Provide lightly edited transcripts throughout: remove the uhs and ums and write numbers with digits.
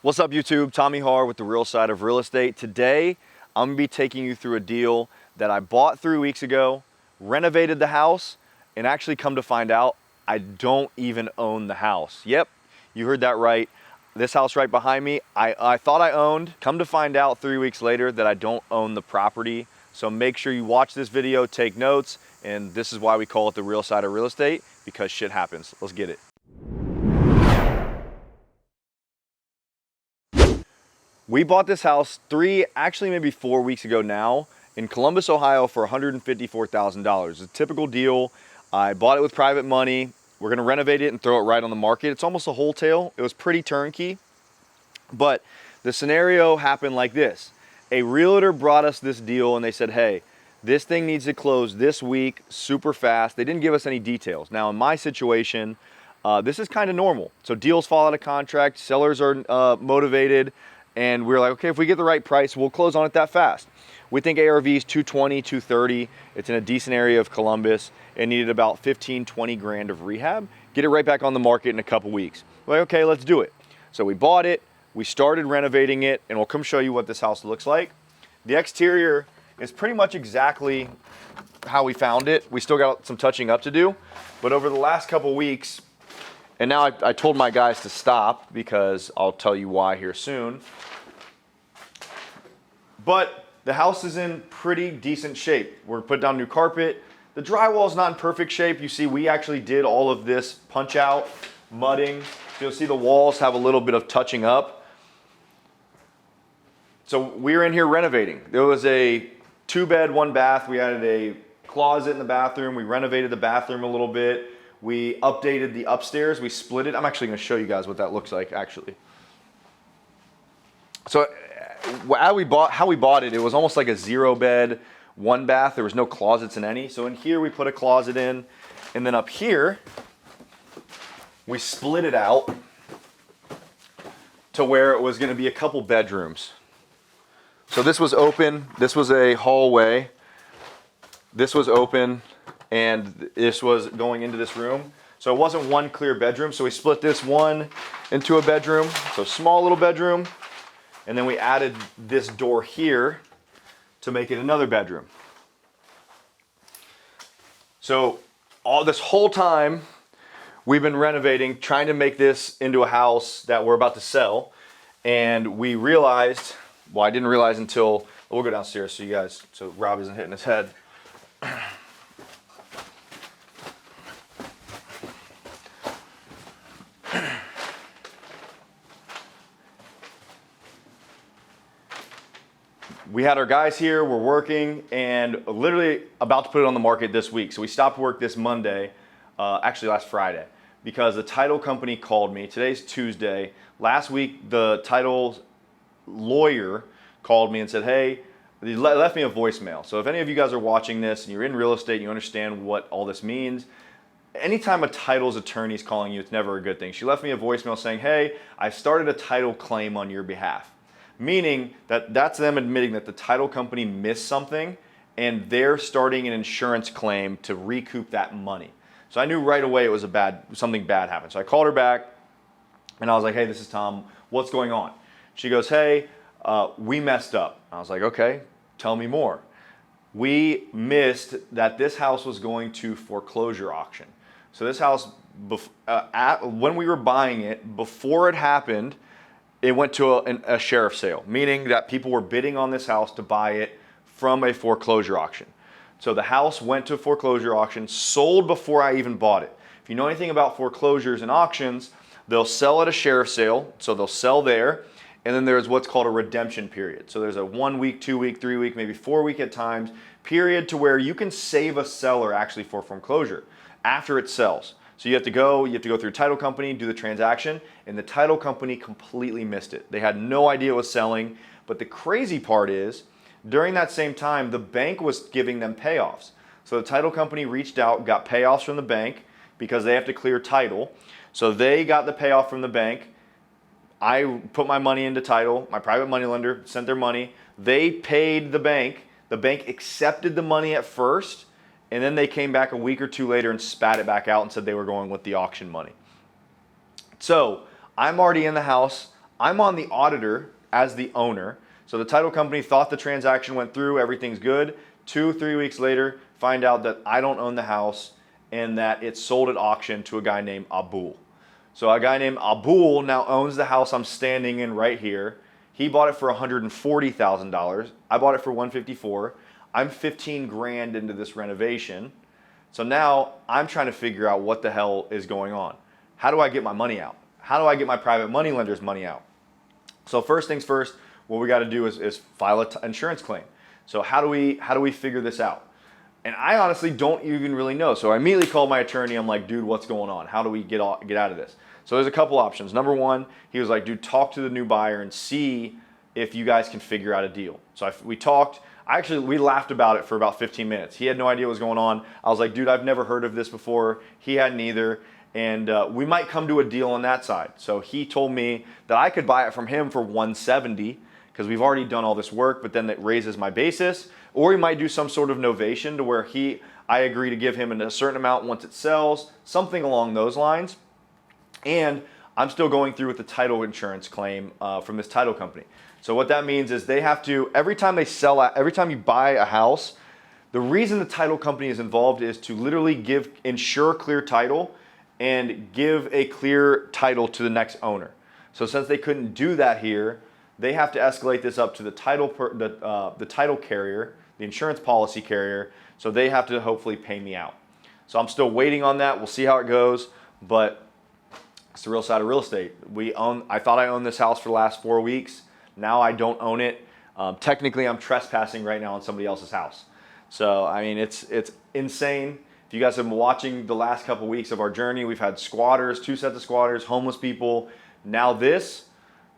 What's up YouTube? Tommy Har with the real side of real estate. Today, I'm gonna be taking you through a deal that I bought 3 weeks ago, renovated the house, and actually come to find out, I don't even own the house. Yep, you heard that right. This house right behind me, I thought I owned. Come to find out 3 weeks later that I don't own the property. So make sure you watch this video, take notes, and this is why we call it the real side of real estate, because shit happens. Let's get it. We bought this house actually maybe 4 weeks ago now in Columbus, Ohio for $154,000. It's a typical deal. I bought it with private money. We're gonna renovate it and throw it right on the market. It's almost a wholesale. It was pretty turnkey, but the scenario happened like this. A realtor brought us this deal and they said, hey, this thing needs to close this week, super fast. They didn't give us any details. Now in my situation, this is kind of normal. So deals fall out of contract, sellers are motivated, and we were like, okay, if we get the right price, we'll close on it that fast. We think ARV is 220, 230. It's in a decent area of Columbus. It needed about 15, 20 grand of rehab. Get it right back on the market in a couple weeks. We're like, okay, let's do it. So we bought it, we started renovating it, and we'll come show you what this house looks like. The exterior is pretty much exactly how we found it. We still got some touching up to do, but over the last couple weeks, and now I told my guys to stop because I'll tell you why here soon. But the house is in pretty decent shape. We're put down new carpet. The drywall is not in perfect shape. You see, we actually did all of this punch out, mudding. You'll see the walls have a little bit of touching up. So we're in here renovating. There was a 2-bed, 1-bath. We added a closet in the bathroom. We renovated the bathroom a little bit. We updated the upstairs. We split it. I'm actually going to show you guys what that looks like actually. So how we bought it, it was almost like a 0-bed, 1-bath. There was no closets in any. So in here we put a closet in, and then up here we split it out to where it was going to be a couple bedrooms. So this was open. This was a hallway. This was open, and this was going into this room. So it wasn't one clear bedroom. So we split this one into a bedroom. So small little bedroom. And then we added this door here to make it another bedroom. So all this whole time we've been renovating, trying to make this into a house that we're about to sell. And we realized, well, I didn't realize until, we'll go downstairs so Rob isn't hitting his head. We had our guys here, we're working, and literally about to put it on the market this week. So we stopped work this Monday, actually last Friday, because the title company called me. Today's Tuesday. Last week, the title lawyer called me and said, hey, they left me a voicemail. So if any of you guys are watching this and you're in real estate and you understand what all this means, anytime a title's attorney is calling you, it's never a good thing. She left me a voicemail saying, hey, I started a title claim on your behalf. Meaning that that's them admitting that the title company missed something and they're starting an insurance claim to recoup that money. So I knew right away it was something bad happened. So I called her back and I was like, hey, this is Tom, what's going on? She goes, hey, we messed up. I was like, okay, tell me more. We missed that this house was going to foreclosure auction. So this house, when we were buying it, before it happened, it went to a sheriff's sale, meaning that people were bidding on this house to buy it from a foreclosure auction. So the house went to a foreclosure auction, sold before I even bought it. If you know anything about foreclosures and auctions, they'll sell at a sheriff's sale, so they'll sell there, and then there's what's called a redemption period. So there's a 1 week, 2 week, 3 week, maybe 4 week at times, period to where you can save a seller actually for foreclosure after it sells. So you have to go through a title company, do the transaction, and the title company completely missed it. They had no idea it was selling, but the crazy part is, during that same time, the bank was giving them payoffs. So the title company reached out, got payoffs from the bank because they have to clear title. So they got the payoff from the bank. I put my money into title, my private money lender sent their money. They paid the bank. The bank accepted the money at first, and then they came back a week or two later and spat it back out and said they were going with the auction money. So I'm already in the house. I'm on the auditor as the owner. So the title company thought the transaction went through, everything's good. 2-3 weeks later, find out that I don't own the house and that it's sold at auction to a guy named Abul. So a guy named Abul now owns the house I'm standing in right here. He bought it for $140,000. I bought it for $154,000. I'm 15 grand into this renovation. So now I'm trying to figure out what the hell is going on. How do I get my money out? How do I get my private money lender's money out? So first things first, what we got to do is file an insurance claim. So how do we figure this out? And I honestly don't even really know. So I immediately called my attorney. I'm like, dude, what's going on? How do we get out of this? So there's a couple options. Number one, he was like, dude, talk to the new buyer and see if you guys can figure out a deal. So we talked. We laughed about it for about 15 minutes. He had no idea what was going on. I was like, dude, I've never heard of this before. He hadn't either. And we might come to a deal on that side. So he told me that I could buy it from him for $170 because we've already done all this work, but then it raises my basis. Or he might do some sort of novation to where I agree to give him a certain amount once it sells, something along those lines. And I'm still going through with the title insurance claim from this title company. So what that means is they have to, every time you buy a house, the reason the title company is involved is to literally ensure clear title and give a clear title to the next owner. So since they couldn't do that here, they have to escalate this up to the title carrier, the insurance policy carrier, so they have to hopefully pay me out. So I'm still waiting on that. We'll see how it goes, but it's the real side of real estate. I thought I owned this house for the last 4 weeks. Now I don't own it. Technically, I'm trespassing right now on somebody else's house. So, I mean, it's insane. If you guys have been watching the last couple weeks of our journey, we've had squatters, 2 sets of squatters, homeless people, now this.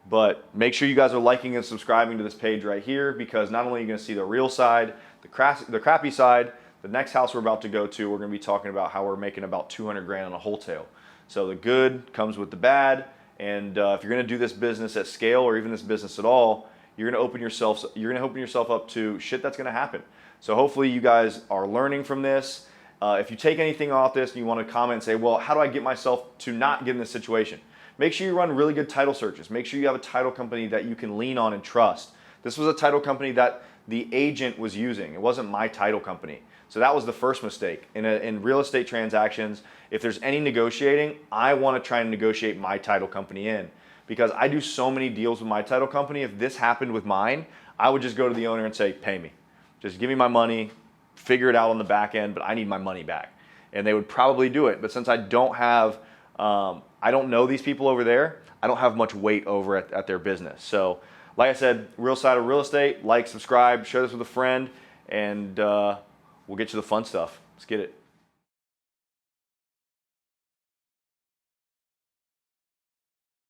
But make sure you guys are liking and subscribing to this page right here, because not only are you going to see the real side, the crappy side, the next house we're about to go to, we're going to be talking about how we're making about 200 grand on a wholesale. So the good comes with the bad. And if you're going to do this business at scale, or even this business at all, you're going to open yourself up to shit that's going to happen. So hopefully you guys are learning from this. If you take anything off this and you want to comment and say, well, how do I get myself to not get in this situation? Make sure you run really good title searches. Make sure you have a title company that you can lean on and trust. This was a title company that the agent was using. It wasn't my title company. So that was the first mistake. In real estate transactions, if there's any negotiating, I want to try and negotiate my title company in, because I do so many deals with my title company. If this happened with mine, I would just go to the owner and say, pay me. Just give me my money, figure it out on the back end, but I need my money back. And they would probably do it. But since I don't know these people over there, I don't have much weight over at their business. So like I said, real side of real estate, like, subscribe, share this with a friend, and we'll get you the fun stuff. Let's get it.